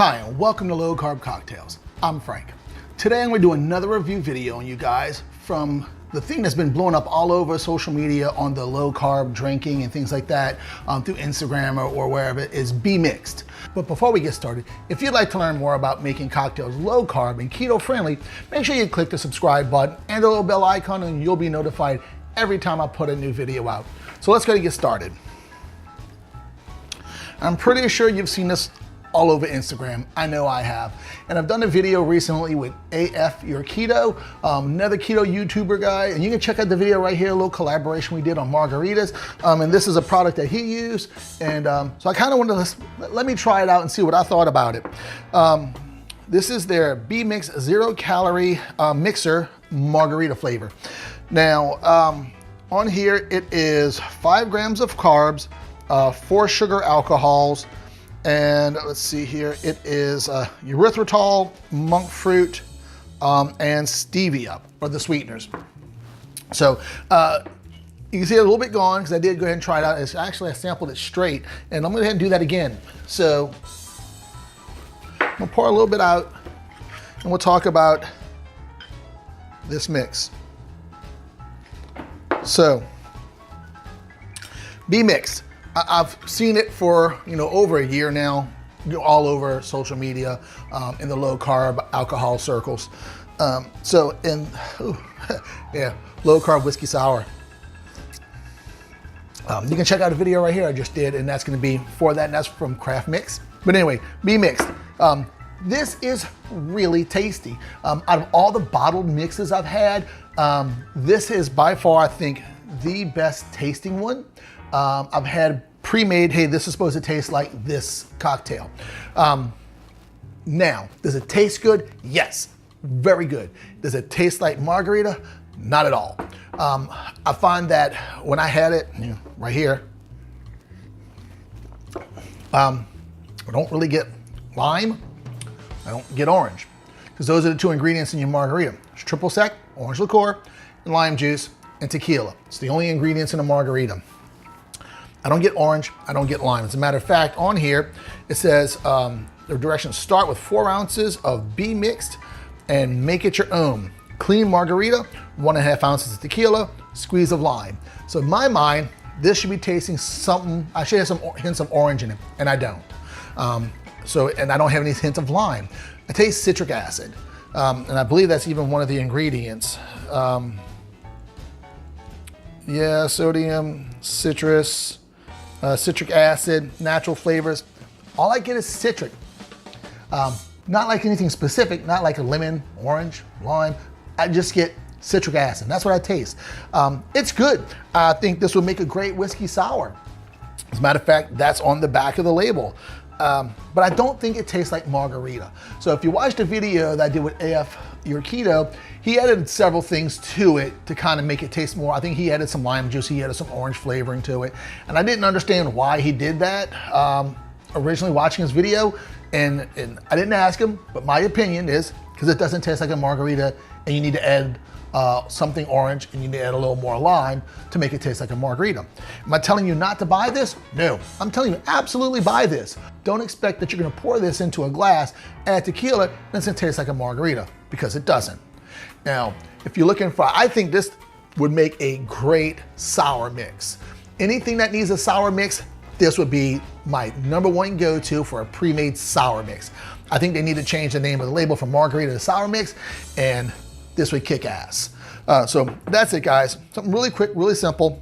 Hi, and welcome to Low Carb Cocktails. I'm Frank. Today I'm going to do another review video on you guys from the thing that's been blowing up all over social media on the low carb drinking and things like that through Instagram or wherever is Be Mixed. But before we get started, if you'd like to learn more about making cocktails low carb and keto friendly, make sure you click the subscribe button and the little bell icon and you'll be notified every time I put a new video out. So let's go and get started. I'm pretty sure you've seen this all over Instagram. I know I have. And I've done a video recently with AF Your Keto, another keto YouTuber guy, and you can check out the video right here, a little collaboration we did on margaritas. And this is a product that he used. And so I kind of wanted to, let me try it out and see what I thought about it. This is their Be Mixed 0 calorie mixer margarita flavor. Now, on here, it is 5 grams of carbs, 4 sugar alcohols, and let's see here, it is erythritol, monk fruit, and stevia are the sweeteners. So you can see it a little bit gone because I did go ahead and try it out. It's actually, I sampled it straight, and I'm gonna go ahead and do that again. So I'm gonna pour a little bit out, and we'll talk about this mix. So, Be Mixed. I've seen it for over a year now, all over social media, in the low carb alcohol circles. Yeah, low carb whiskey sour. You can check out a video right here I just did, and that's going to be for that, and that's from Craft Mix. But anyway, Be Mixed. This is really tasty. Out of all the bottled mixes I've had, this is by far, I think, the best tasting one. I've had pre-made, hey, this is supposed to taste like this cocktail. Now, does it taste good? Yes, very good. Does it taste like margarita? Not at all. I find that when I had it, right here, I don't really get lime, I don't get orange, because those are the 2 ingredients in your margarita. It's triple sec, orange liqueur, and lime juice, and tequila. It's the only ingredients in a margarita. I don't get orange, I don't get lime. As a matter of fact, on here, it says the directions start with 4 ounces of Be Mixed and make it your own. Clean margarita, 1.5 ounces of tequila, squeeze of lime. So in my mind, this should be tasting something, I should have some hints of orange in it, and I don't. And I don't have any hints of lime. I taste citric acid, and I believe that's even one of the ingredients. Yeah, sodium, citrus, citric acid, natural flavors. All I get is citric. Not like anything specific, not like a lemon, orange, lime. I just get citric acid. That's what I taste. It's good. I think this would make a great whiskey sour. As a matter of fact, that's on the back of the label. But I don't think it tastes like margarita. So if you watched the video that I did with AF Your Keto, he added several things to it to kind of make it taste more. I think he added some lime juice, he added some orange flavoring to it. And I didn't understand why he did that originally watching his video. And I didn't ask him, but my opinion is because it doesn't taste like a margarita and you need to add something orange and you need to add a little more lime to make it taste like a margarita. Am I telling you not to buy this? No, I'm telling you absolutely buy this. Don't expect that you're gonna pour this into a glass, add tequila, and it's gonna taste like a margarita, because it doesn't. Now, if you're looking for, I think this would make a great sour mix. Anything that needs a sour mix, this would be my #1 go-to for a pre-made sour mix. I think they need to change the name of the label from margarita to sour mix, and this would kick ass. So that's it, guys. Something really quick, really simple.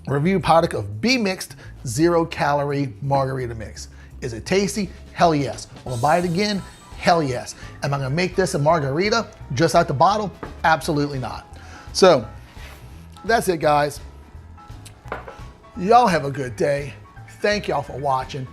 Review product of Be Mixed 0 calorie margarita mix. Is it tasty? Hell yes. Will I buy it again? Hell yes. Am I gonna make this a margarita just out the bottle? Absolutely not. So that's it, guys. Y'all have a good day. Thank y'all for watching.